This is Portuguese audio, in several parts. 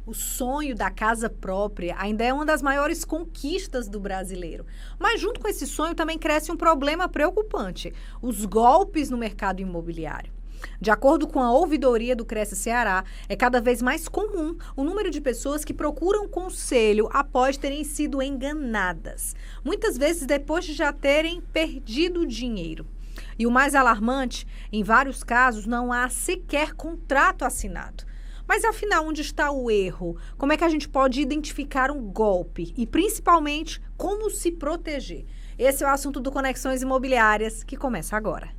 o sonho da casa própria ainda é uma das maiores conquistas do brasileiro. Mas junto com esse sonho também cresce um problema preocupante: os golpes no mercado imobiliário. De acordo com a ouvidoria do Cresce Ceará, é cada vez mais comum o número de pessoas que procuram conselho após terem sido enganadas, muitas vezes depois de já terem perdido o dinheiro. E o mais alarmante, em vários casos não há sequer contrato assinado. Mas afinal, onde está o erro? Como é que a gente pode identificar um golpe? E principalmente, como se proteger? Esse é o assunto do Conexões Imobiliárias, que começa agora.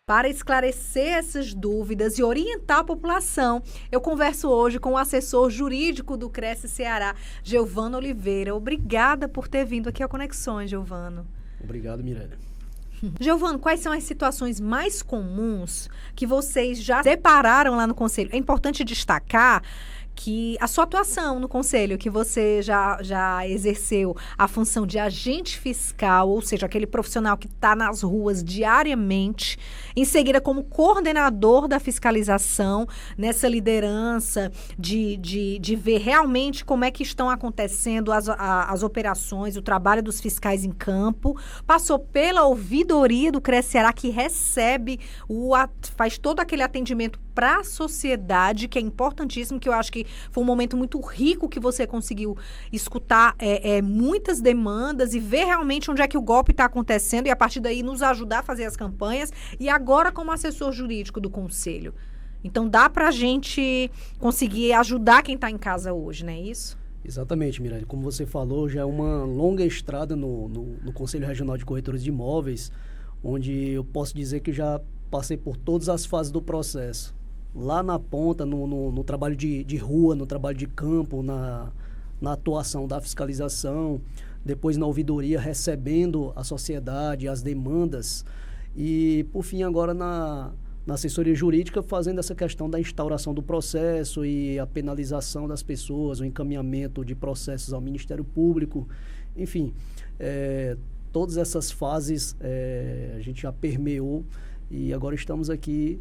Para esclarecer essas dúvidas e orientar a população, eu converso hoje com o assessor jurídico do Cresce Ceará, Geovano Oliveira. Obrigada por ter vindo aqui ao Conexões, Geovano. Obrigado, Mirella. Geovano, quais são as situações mais comuns que vocês já depararam lá no Conselho? É importante destacar que a sua atuação no Conselho, que você já exerceu a função de agente fiscal, ou seja, aquele profissional que está nas ruas diariamente, em seguida como coordenador da fiscalização, nessa liderança de ver realmente como é que estão acontecendo as operações, o trabalho dos fiscais em campo, passou pela ouvidoria do Cresce Ceará, que recebe, faz todo aquele atendimento para a sociedade, que é importantíssimo, que eu acho que foi um momento muito rico que você conseguiu escutar muitas demandas e ver realmente onde é que o golpe está acontecendo e a partir daí nos ajudar a fazer as campanhas e agora como assessor jurídico do Conselho. Então dá para a gente conseguir ajudar quem está em casa hoje, não é isso? Exatamente, Mirella. Como você falou, já é uma longa estrada no Conselho Regional de Corretores de Imóveis, onde eu posso dizer que já passei por todas as fases do processo. Lá na ponta, no trabalho de rua, no trabalho de campo, na atuação da fiscalização, depois na ouvidoria, recebendo a sociedade, as demandas, e, por fim, agora na assessoria jurídica, fazendo essa questão da instauração do processo e a penalização das pessoas, o encaminhamento de processos ao Ministério Público, enfim, todas essas fases a gente já permeou e agora estamos aqui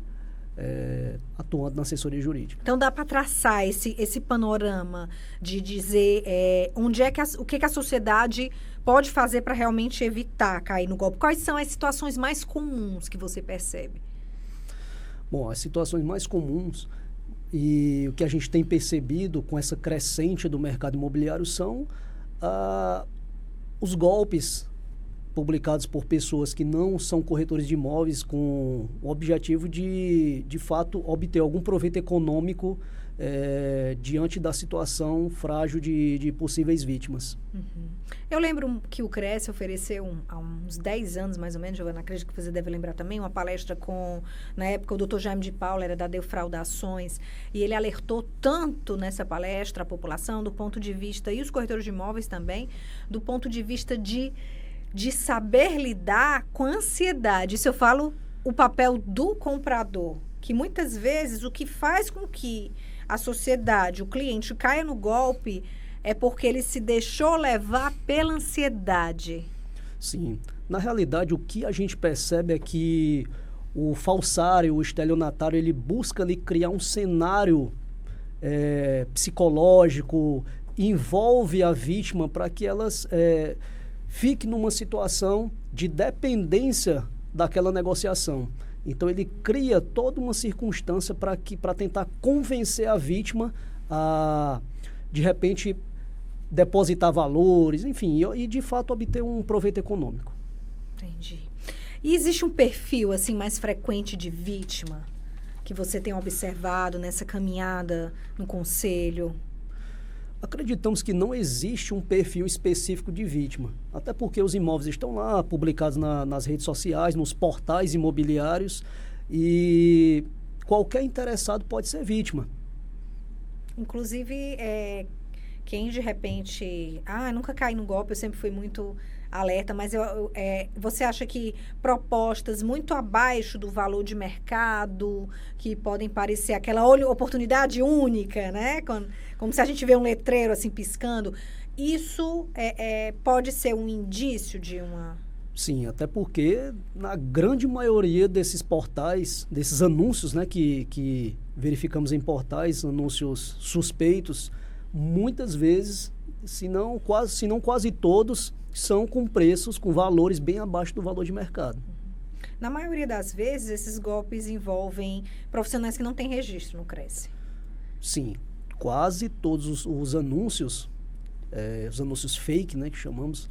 atuando na assessoria jurídica. Então dá para traçar esse panorama de dizer onde é que o que a sociedade pode fazer para realmente evitar cair no golpe. Quais são as situações mais comuns que você percebe? Bom, as situações mais comuns e o que a gente tem percebido com essa crescente do mercado imobiliário são os golpes publicados por pessoas que não são corretores de imóveis com o objetivo de fato, obter algum proveito econômico diante da situação frágil de possíveis vítimas. Uhum. Eu lembro que o Cresce ofereceu há uns 10 anos, mais ou menos, Giovana, acredito que você deve lembrar também, uma palestra na época, o Dr. Jaime de Paula, era da Defraudações, e ele alertou tanto nessa palestra a população do ponto de vista, e os corretores de imóveis também, do ponto de vista de saber lidar com a ansiedade. Isso eu falo o papel do comprador, que muitas vezes o que faz com que a sociedade, o cliente caia no golpe é porque ele se deixou levar pela ansiedade. Sim. Na realidade, o que a gente percebe é que o falsário, o estelionatário, ele busca ali criar um cenário psicológico, envolve a vítima para que elas fique numa situação de dependência daquela negociação. Então, ele cria toda uma circunstância para tentar convencer a vítima a, de repente, depositar valores, enfim, e de fato obter um proveito econômico. Entendi. E existe um perfil assim mais frequente de vítima que você tem observado nessa caminhada no Conselho? Acreditamos que não existe um perfil específico de vítima, até porque os imóveis estão lá, publicados nas redes sociais, nos portais imobiliários, e qualquer interessado pode ser vítima. Inclusive, quem de repente... nunca caí no golpe, eu sempre fui muito alerta, mas você acha que propostas muito abaixo do valor de mercado, que podem parecer aquela oportunidade única, né? Como se a gente vê um letreiro assim piscando, isso pode ser um indício de Sim, até porque na grande maioria desses portais, desses anúncios, né, que verificamos em portais, anúncios suspeitos, muitas vezes, se não quase todos, são com preços, com valores bem abaixo do valor de mercado. Na maioria das vezes, esses golpes envolvem profissionais que não têm registro no Cresce. Sim, quase todos os anúncios fake, né, que chamamos,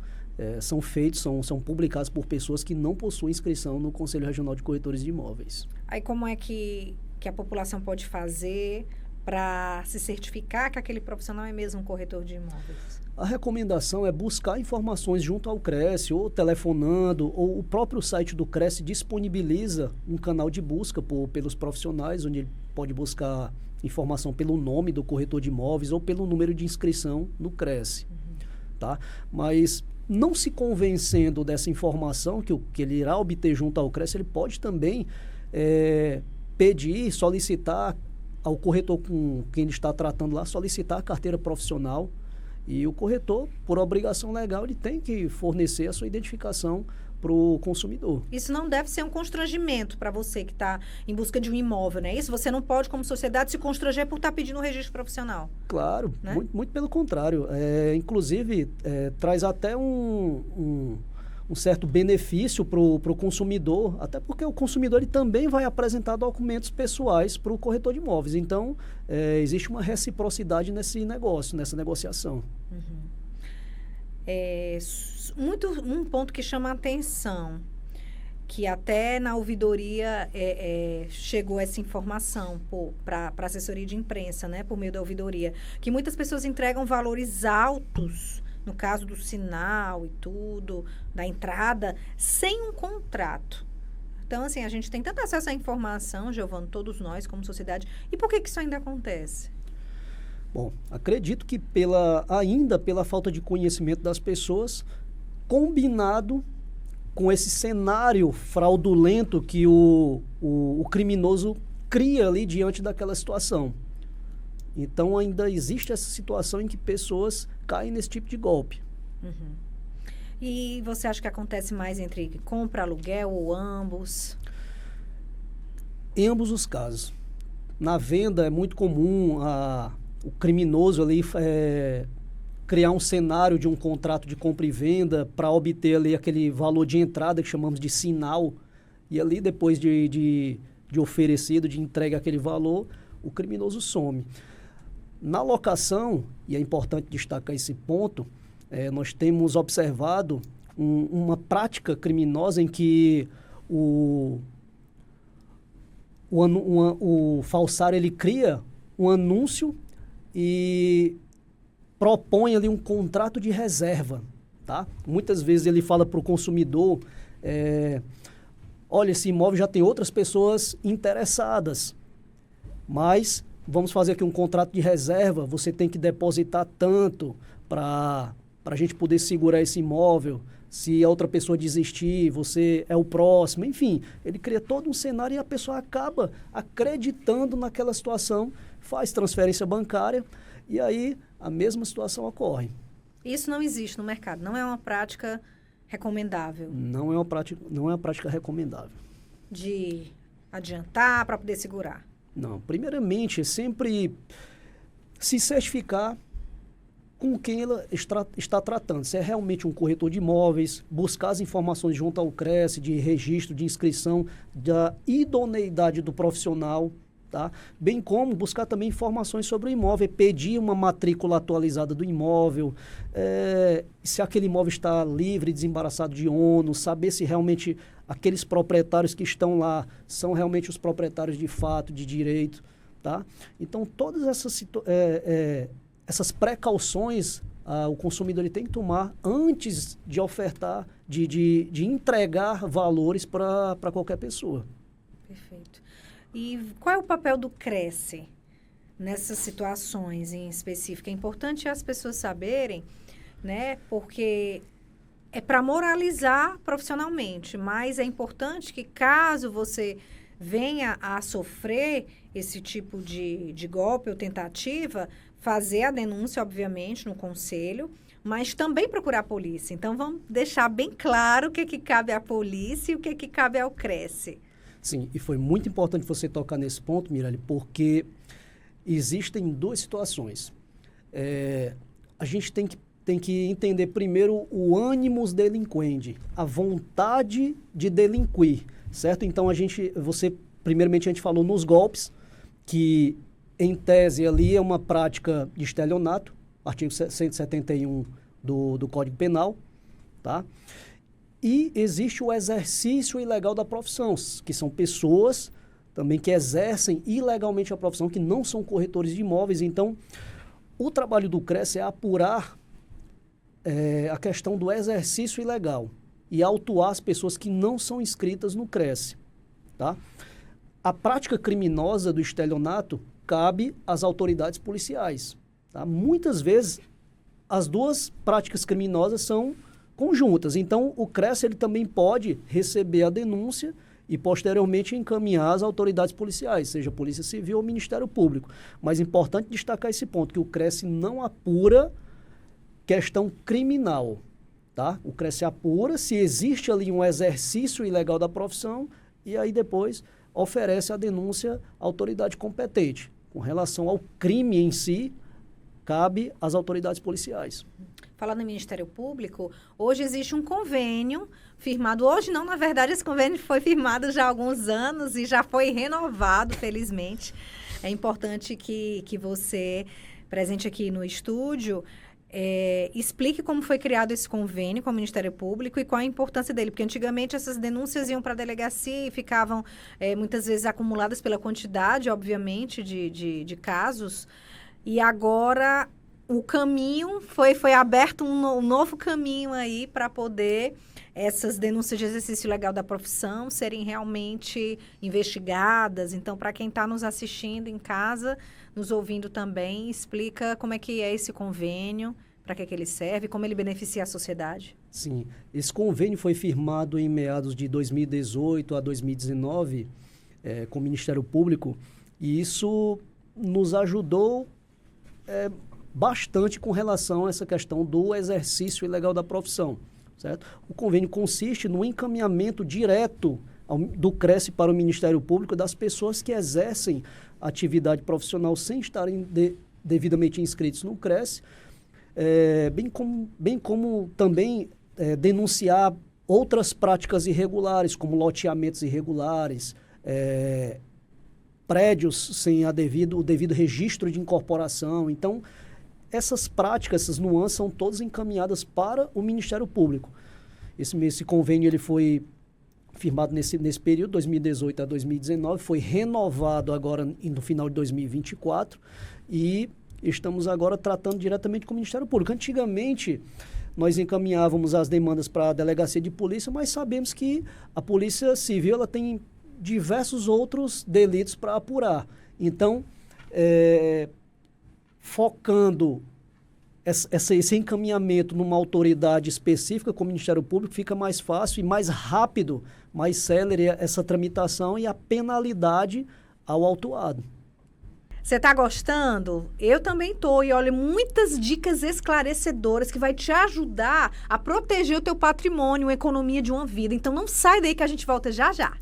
são feitos, são publicados por pessoas que não possuem inscrição no Conselho Regional de Corretores de Imóveis. Aí como é que a população pode fazer para se certificar que aquele profissional é mesmo um corretor de imóveis? A recomendação é buscar informações junto ao Cresce, ou telefonando, ou o próprio site do Cresce disponibiliza um canal de busca pelos profissionais, onde ele pode buscar informação pelo nome do corretor de imóveis ou pelo número de inscrição no Cresce. Tá? Mas não se convencendo dessa informação que ele irá obter junto ao Cresce, ele pode também pedir, solicitar ao corretor com quem ele está tratando lá, solicitar a carteira profissional. E o corretor, por obrigação legal, ele tem que fornecer a sua identificação para o consumidor. Isso não deve ser um constrangimento para você que está em busca de um imóvel, né? Isso você não pode, como sociedade, se constranger por estar pedindo um registro profissional. Claro, né? muito pelo contrário. Inclusive, traz até um certo benefício para o consumidor, até porque o consumidor ele também vai apresentar documentos pessoais para o corretor de imóveis. Então, existe uma reciprocidade nesse negócio, nessa negociação. Uhum. Um ponto que chama a atenção, que até na ouvidoria chegou essa informação para a assessoria de imprensa, né, por meio da ouvidoria, que muitas pessoas entregam valores altos, no caso do sinal e tudo, da entrada, sem um contrato. Então, assim, a gente tem tanto acesso à informação, Giovano, todos nós como sociedade, e por que isso ainda acontece? Bom, acredito que ainda pela falta de conhecimento das pessoas, combinado com esse cenário fraudulento que o criminoso cria ali diante daquela situação. Então, ainda existe essa situação em que pessoas caem nesse tipo de golpe. Uhum. E você acha que acontece mais entre compra, aluguel ou ambos? Em ambos os casos. Na venda, é muito comum o criminoso ali criar um cenário de um contrato de compra e venda para obter ali aquele valor de entrada que chamamos de sinal. E ali, depois de oferecido, de entregue aquele valor, o criminoso some. Na locação, e é importante destacar esse ponto, nós temos observado uma prática criminosa em que o falsário ele cria um anúncio e propõe ali um contrato de reserva. Tá? Muitas vezes ele fala para o consumidor, olha, esse imóvel já tem outras pessoas interessadas, mas vamos fazer aqui um contrato de reserva, você tem que depositar tanto para a gente poder segurar esse imóvel. Se a outra pessoa desistir, você é o próximo. Enfim, ele cria todo um cenário e a pessoa acaba acreditando naquela situação, faz transferência bancária e aí a mesma situação ocorre. Isso não existe no mercado, não é uma prática recomendável? Não é uma prática recomendável. De adiantar para poder segurar? Não. Primeiramente, é sempre se certificar com quem ela está tratando. Se é realmente um corretor de imóveis, buscar as informações junto ao Cresce, de registro, de inscrição, da idoneidade do profissional, tá? Bem como buscar também informações sobre o imóvel, pedir uma matrícula atualizada do imóvel, se aquele imóvel está livre, desembaraçado de ônus, saber se realmente aqueles proprietários que estão lá são realmente os proprietários de fato, de direito, tá? Então, todas essas precauções o consumidor ele tem que tomar antes de ofertar, de entregar valores para qualquer pessoa. Perfeito. E qual é o papel do Cresce nessas situações em específico? É importante as pessoas saberem, né? Porque é para moralizar profissionalmente, mas é importante que caso você venha a sofrer esse tipo de golpe ou tentativa, fazer a denúncia, obviamente, no conselho, mas também procurar a polícia. Então, vamos deixar bem claro o que cabe à polícia e o que cabe ao CRECE. Sim, e foi muito importante você tocar nesse ponto, Mirelle, porque existem duas situações. A gente tem que entender primeiro o ânimos delinquente, a vontade de delinquir, certo? Então, primeiramente a gente falou nos golpes, que em tese ali é uma prática de estelionato, artigo 171 do Código Penal, tá? E existe o exercício ilegal da profissão, que são pessoas também que exercem ilegalmente a profissão, que não são corretores de imóveis. Então, o trabalho do CRECE é apurar a questão do exercício ilegal e autuar as pessoas que não são inscritas no CRECE, tá? A prática criminosa do estelionato cabe às autoridades policiais, tá? Muitas vezes, as duas práticas criminosas são conjuntas. Então, o CRECE ele também pode receber a denúncia e, posteriormente, encaminhar às autoridades policiais, seja Polícia Civil ou Ministério Público. Mas é importante destacar esse ponto, que o CRECE não apura questão criminal, tá? O CRECE apura se existe ali um exercício ilegal da profissão e aí depois oferece a denúncia à autoridade competente. Com relação ao crime em si, cabe às autoridades policiais. Falando em Ministério Público, hoje existe um convênio firmado, hoje não, na verdade esse convênio foi firmado já há alguns anos e já foi renovado, felizmente. É importante que você, presente aqui no estúdio, explique como foi criado esse convênio com o Ministério Público e qual a importância dele, porque antigamente essas denúncias iam para a delegacia e ficavam muitas vezes acumuladas pela quantidade, obviamente, de casos, e agora o caminho foi aberto um novo caminho aí para poder essas denúncias de exercício ilegal da profissão serem realmente investigadas. Então, para quem está nos assistindo em casa, nos ouvindo também, explica como é que é esse convênio, para que ele serve, como ele beneficia a sociedade. Sim, esse convênio foi firmado em meados de 2018 a 2019 com o Ministério Público e isso nos ajudou bastante com relação a essa questão do exercício ilegal da profissão, certo? O convênio consiste no encaminhamento direto do CRECE para o Ministério Público das pessoas que exercem atividade profissional sem estarem devidamente inscritos no CRECE, bem como também denunciar outras práticas irregulares, como loteamentos irregulares, prédios sem o devido registro de incorporação. Então, essas práticas, essas nuances são todas encaminhadas para o Ministério Público. Esse convênio ele foi firmado nesse período, 2018 a 2019, foi renovado agora no final de 2024 e estamos agora tratando diretamente com o Ministério Público. Antigamente, nós encaminhávamos as demandas para a delegacia de polícia, mas sabemos que a Polícia Civil ela tem diversos outros delitos para apurar. Então, focando esse encaminhamento numa autoridade específica, como o Ministério Público, fica mais fácil e mais rápido, mais célere essa tramitação e a penalidade ao autuado. Você está gostando? Eu também estou. E olha, muitas dicas esclarecedoras que vai te ajudar a proteger o teu patrimônio, a economia de uma vida. Então não sai daí que a gente volta já já.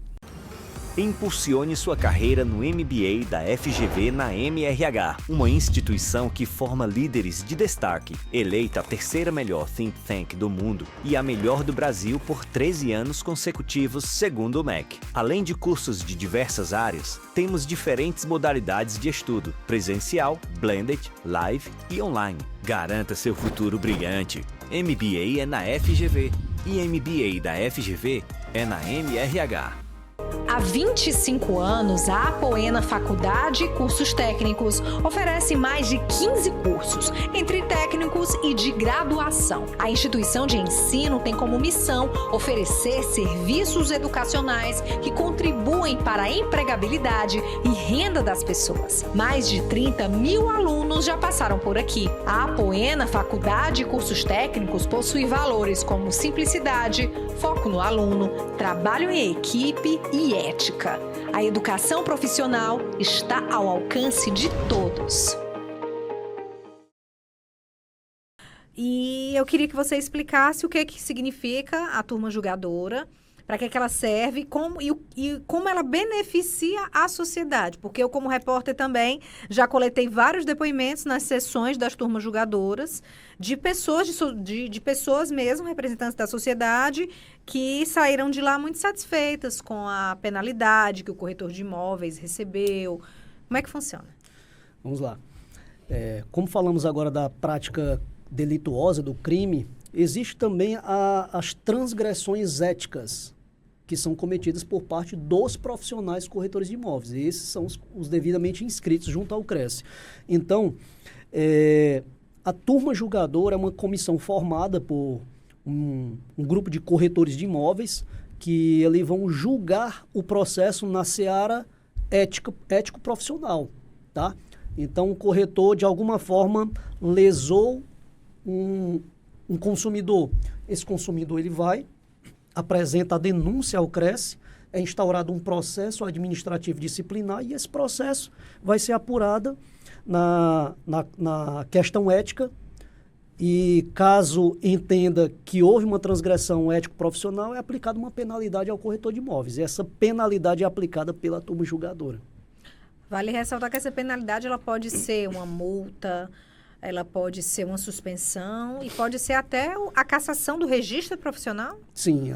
Impulsione sua carreira no MBA da FGV na MRH, uma instituição que forma líderes de destaque, eleita a terceira melhor think tank do mundo e a melhor do Brasil por 13 anos consecutivos, segundo o MEC. Além de cursos de diversas áreas, temos diferentes modalidades de estudo, presencial, blended, live e online. Garanta seu futuro brilhante. MBA é na FGV e MBA da FGV é na MRH. Há 25 anos, a Apoena Faculdade e Cursos Técnicos oferece mais de 15 cursos, entre técnicos e de graduação. A instituição de ensino tem como missão oferecer serviços educacionais que contribuem para a empregabilidade e renda das pessoas. Mais de 30 mil alunos já passaram por aqui. A Apoena Faculdade e Cursos Técnicos possui valores como simplicidade, foco no aluno, trabalho em equipe e ética. A educação profissional está ao alcance de todos. E eu queria que você explicasse o que significa a turma julgadora, para que ela serve e como ela beneficia a sociedade. Porque eu, como repórter também, já coletei vários depoimentos nas sessões das turmas julgadoras de pessoas, de pessoas mesmo, representantes da sociedade, que saíram de lá muito satisfeitas com a penalidade que o corretor de imóveis recebeu. Como é que funciona? Vamos lá. Como falamos agora da prática delituosa do crime, existe também as transgressões éticas que são cometidas por parte dos profissionais corretores de imóveis. E esses são os devidamente inscritos junto ao CRES. Então, a turma julgadora é uma comissão formada por um grupo de corretores de imóveis que ali vão julgar o processo na seara ético-profissional, tá? Então, o corretor, de alguma forma, lesou um consumidor. Esse consumidor, ele vai, apresenta a denúncia ao CRES, é instaurado um processo administrativo disciplinar e esse processo vai ser apurado na questão ética e, caso entenda que houve uma transgressão ético-profissional, é aplicada uma penalidade ao corretor de imóveis. E essa penalidade é aplicada pela turma julgadora. Vale ressaltar que essa penalidade ela pode ser uma multa, ela pode ser uma suspensão e pode ser até a cassação do registro profissional? Sim,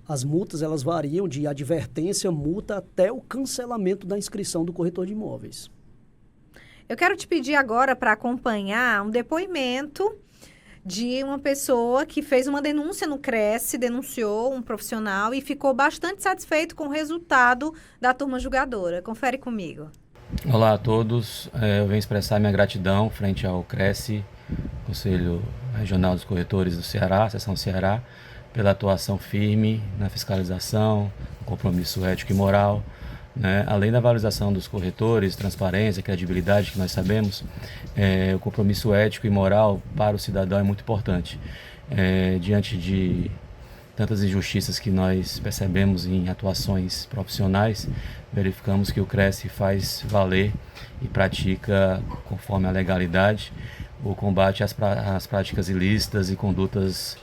as multas elas variam de advertência, multa, até o cancelamento da inscrição do corretor de imóveis. Eu quero te pedir agora para acompanhar um depoimento de uma pessoa que fez uma denúncia no CRES, denunciou um profissional e ficou bastante satisfeito com o resultado da turma julgadora. Confere comigo. Olá a todos, eu venho expressar minha gratidão frente ao CRES, Conselho Regional dos Corretores do Ceará, Seção Ceará, pela atuação firme na fiscalização, compromisso ético e moral, né? Além da valorização dos corretores, transparência, credibilidade que nós sabemos, o compromisso ético e moral para o cidadão é muito importante. Diante de tantas injustiças que nós percebemos em atuações profissionais, verificamos que o CRES faz valer e pratica, conforme a legalidade, o combate às práticas ilícitas e condutas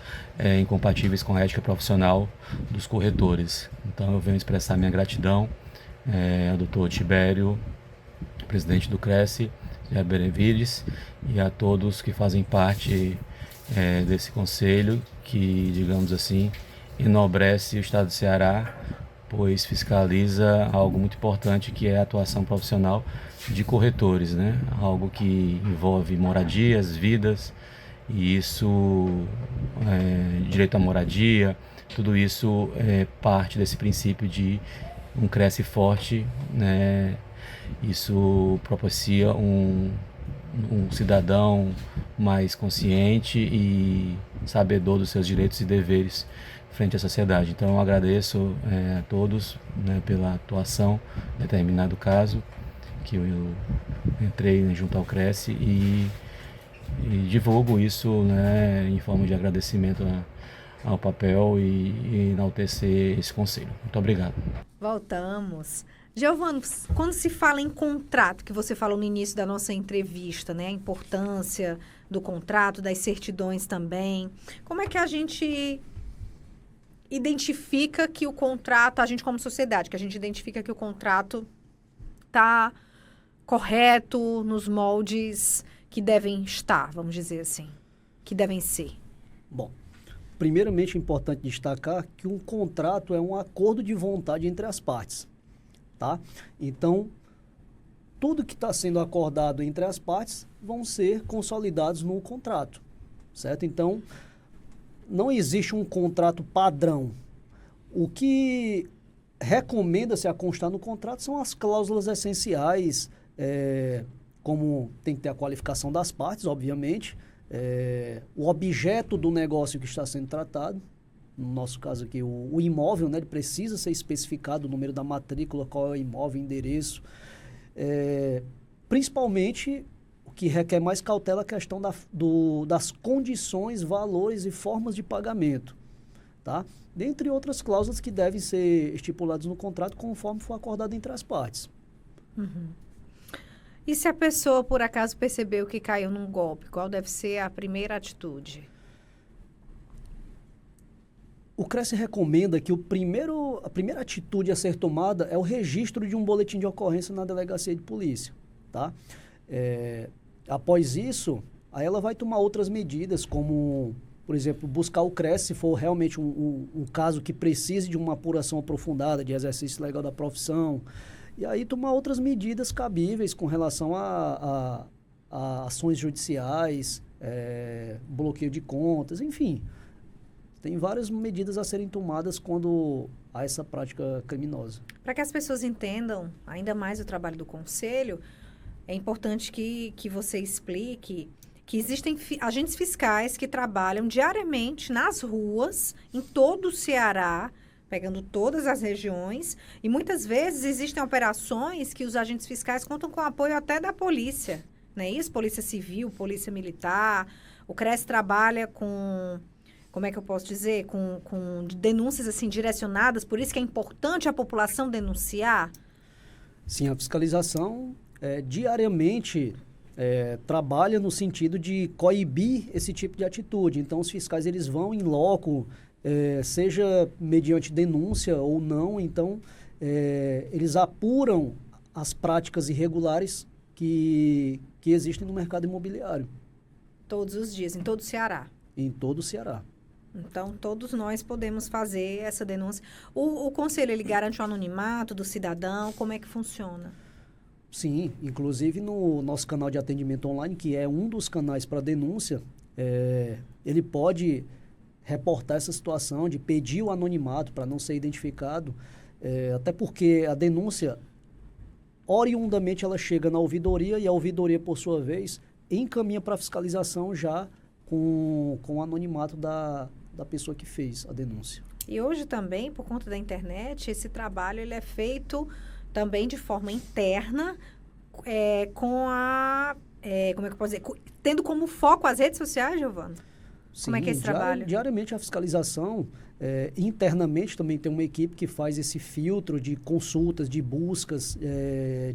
incompatíveis com a ética profissional dos corretores. Então eu venho expressar minha gratidão ao Dr. Tibério, presidente do CRES, a Benevides, e a todos que fazem parte desse conselho que, digamos assim, enobrece o Estado do Ceará, pois fiscaliza algo muito importante que é a atuação profissional de corretores, né? Algo que envolve moradias, vidas, e isso, direito à moradia, tudo isso é parte desse princípio de um CRES forte, né? Isso propicia um cidadão mais consciente e sabedor dos seus direitos e deveres frente à sociedade. Então eu agradeço a todos, né, pela atuação em determinado caso que eu entrei junto ao CRES e divulgo isso, né, em forma de agradecimento ao papel e enaltecer esse conselho. Muito obrigado. Voltamos. Giovano, quando se fala em contrato, que você falou no início da nossa entrevista, né, a importância do contrato, das certidões também, como é que a gente identifica que o contrato, a gente como sociedade, que a gente identifica que o contrato está correto nos moldes que devem estar, vamos dizer assim, que devem ser? Bom, primeiramente é importante destacar que um contrato é um acordo de vontade entre as partes, tá? Então, tudo que está sendo acordado entre as partes vão ser consolidados no contrato, certo? Então, não existe um contrato padrão. O que recomenda-se a constar no contrato são as cláusulas essenciais, como tem que ter a qualificação das partes, obviamente, o objeto do negócio que está sendo tratado, no nosso caso aqui, o imóvel, né, ele precisa ser especificado, o número da matrícula, qual é o imóvel, endereço. Principalmente, o que requer mais cautela é a questão das condições, valores e formas de pagamento, tá? Dentre outras cláusulas que devem ser estipuladas no contrato conforme for acordado entre as partes. Uhum. E se a pessoa, por acaso, percebeu que caiu num golpe, qual deve ser a primeira atitude? O Cresce recomenda que a primeira atitude a ser tomada é o registro de um boletim de ocorrência na delegacia de polícia, tá? Após isso, aí ela vai tomar outras medidas, como, por exemplo, buscar o Cresce se for realmente um caso que precise de uma apuração aprofundada de exercício legal da profissão, e aí tomar outras medidas cabíveis com relação a ações judiciais, bloqueio de contas, enfim. Tem várias medidas a serem tomadas quando há essa prática criminosa. Para que as pessoas entendam ainda mais o trabalho do Conselho, é importante que você explique que existem agentes fiscais que trabalham diariamente nas ruas, em todo o Ceará, pegando todas as regiões, e muitas vezes existem operações que os agentes fiscais contam com o apoio até da polícia, não é isso? Polícia Civil, Polícia Militar. O Cresce trabalha com... Como é que eu posso dizer? Com denúncias assim direcionadas, por isso que é importante a população denunciar? Sim, a fiscalização diariamente trabalha no sentido de coibir esse tipo de atitude. Então, os fiscais eles vão em loco, seja mediante denúncia ou não, então eles apuram as práticas irregulares que existem no mercado imobiliário. Todos os dias, em todo o Ceará? Em todo o Ceará. Então, todos nós podemos fazer essa denúncia. O Conselho, ele garante o anonimato do cidadão? Como é que funciona? Sim, inclusive no nosso canal de atendimento online, que é um dos canais para denúncia, ele pode reportar essa situação de pedir o anonimato para não ser identificado, até porque a denúncia, oriundamente, ela chega na ouvidoria e a ouvidoria, por sua vez, encaminha para a fiscalização já com o anonimato da pessoa que fez a denúncia. E hoje também, por conta da internet, esse trabalho ele é feito também de forma interna, com a... como é que eu posso dizer? Tendo como foco as redes sociais, Giovana? Sim, como é que é esse trabalho? Diariamente a fiscalização, internamente também tem uma equipe que faz esse filtro de consultas, de buscas,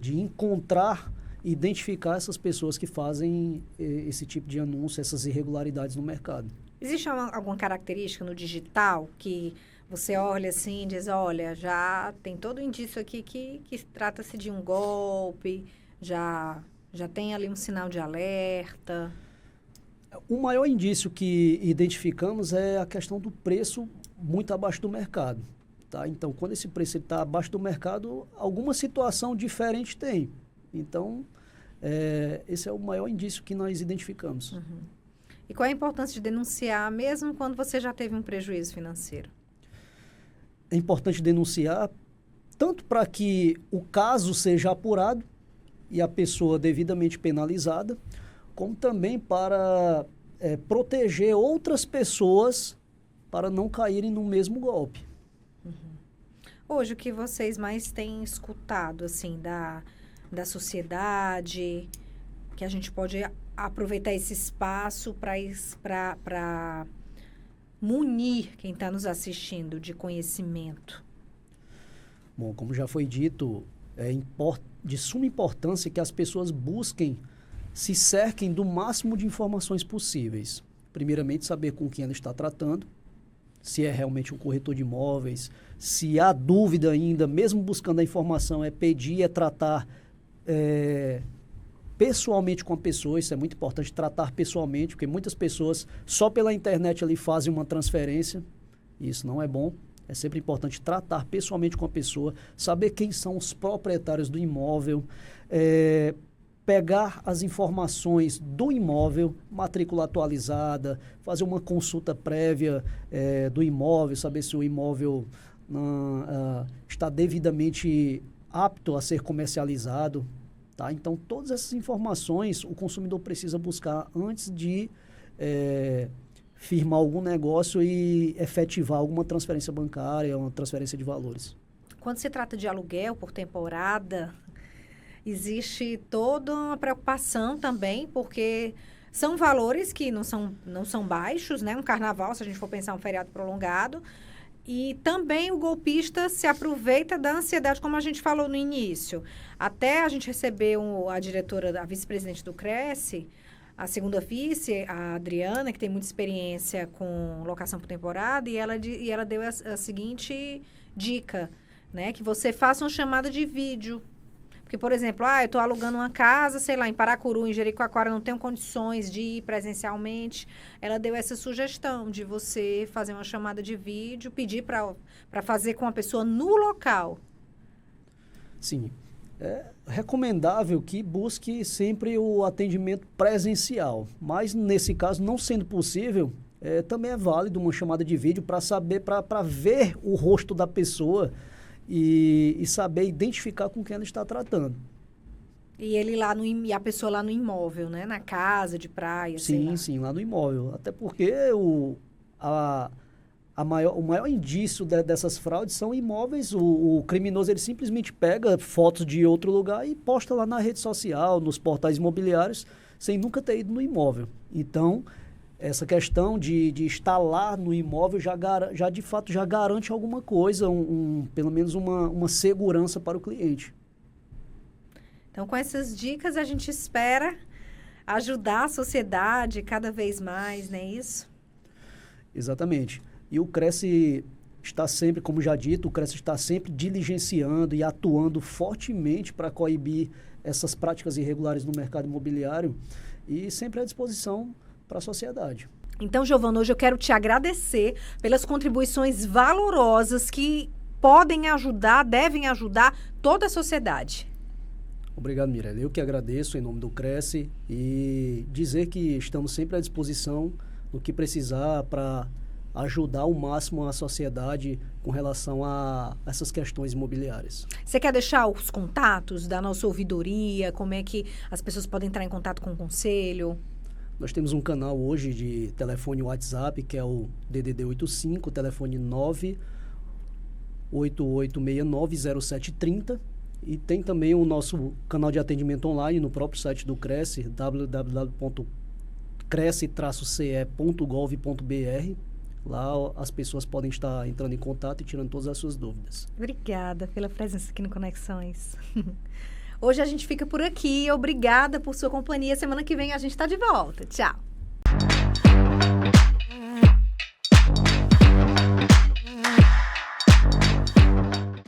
de encontrar, identificar essas pessoas que fazem esse tipo de anúncio, essas irregularidades no mercado. Existe alguma característica no digital que você olha assim e diz, olha, já tem todo o indício aqui que trata-se de um golpe, já tem ali um sinal de alerta? O maior indício que identificamos é a questão do preço muito abaixo do mercado. Tá? Então, quando esse preço está abaixo do mercado, alguma situação diferente tem. Então, esse é o maior indício que nós identificamos. Uhum. E qual é a importância de denunciar, mesmo quando você já teve um prejuízo financeiro? É importante denunciar, tanto para que o caso seja apurado e a pessoa devidamente penalizada, como também para proteger outras pessoas para não caírem no mesmo golpe. Uhum. Hoje, o que vocês mais têm escutado, assim, da sociedade, que a gente pode aproveitar esse espaço para munir quem está nos assistindo de conhecimento? Bom, como já foi dito, é de suma importância que as pessoas busquem, se cerquem do máximo de informações possíveis. Primeiramente, saber com quem ela está tratando, se é realmente um corretor de imóveis, se há dúvida ainda, mesmo buscando a informação, pedir, tratar pessoalmente com a pessoa. Isso é muito importante, tratar pessoalmente, porque muitas pessoas só pela internet ali fazem uma transferência, e isso não é bom. É sempre importante tratar pessoalmente com a pessoa, saber quem são os proprietários do imóvel, pegar as informações do imóvel, matrícula atualizada, fazer uma consulta prévia do imóvel, saber se o imóvel está devidamente apto a ser comercializado. Tá? Então, todas essas informações o consumidor precisa buscar antes de firmar algum negócio e efetivar alguma transferência bancária, uma transferência de valores. Quando se trata de aluguel por temporada, existe toda uma preocupação também, porque são valores que não são baixos, né? Um carnaval, se a gente for pensar um feriado prolongado. E também o golpista se aproveita da ansiedade, como a gente falou no início. Até a gente recebeu a diretora, a vice-presidente do Cresce, a segunda vice, a Adriana, que tem muita experiência com locação por temporada, e ela deu a seguinte dica, né? Que você faça uma chamada de vídeo. Porque, por exemplo, eu estou alugando uma casa, sei lá, em Paracuru, em Jericoacoara, não tenho condições de ir presencialmente. Ela deu essa sugestão de você fazer uma chamada de vídeo, pedir para fazer com a pessoa no local. Sim. É recomendável que busque sempre o atendimento presencial, mas nesse caso, não sendo possível, também é válido uma chamada de vídeo para saber, para ver o rosto da pessoa e saber identificar com quem ela está tratando. E ele lá e a pessoa lá no imóvel, né? Na casa de praia, sei lá. Sim, lá no imóvel. Até porque o maior indício dessas fraudes são imóveis. O criminoso, ele simplesmente pega fotos de outro lugar e posta lá na rede social, nos portais imobiliários, sem nunca ter ido no imóvel. Então, essa questão de estar lá no imóvel já de fato já garante alguma coisa, pelo menos uma segurança para o cliente. Então, com essas dicas, a gente espera ajudar a sociedade cada vez mais, não é isso? Exatamente. E o Cresce está sempre, como já dito, o Cresce está sempre diligenciando e atuando fortemente para coibir essas práticas irregulares no mercado imobiliário e sempre à disposição para a sociedade. Então, Giovana, hoje eu quero te agradecer pelas contribuições valorosas que podem ajudar, devem ajudar toda a sociedade. Obrigado, Mirella. Eu que agradeço em nome do Cresce e dizer que estamos sempre à disposição no que precisar para ajudar ao máximo a sociedade com relação a essas questões imobiliárias. Você quer deixar os contatos da nossa ouvidoria? Como é que as pessoas podem entrar em contato com o conselho? Nós temos um canal hoje de telefone WhatsApp, que é o DDD 85, telefone 988690730. E tem também o nosso canal de atendimento online no próprio site do Cresce, www.cresce-ce.gov.br. Lá as pessoas podem estar entrando em contato e tirando todas as suas dúvidas. Obrigada pela presença aqui no Conexões. Hoje a gente fica por aqui. Obrigada por sua companhia. Semana que vem a gente está de volta. Tchau.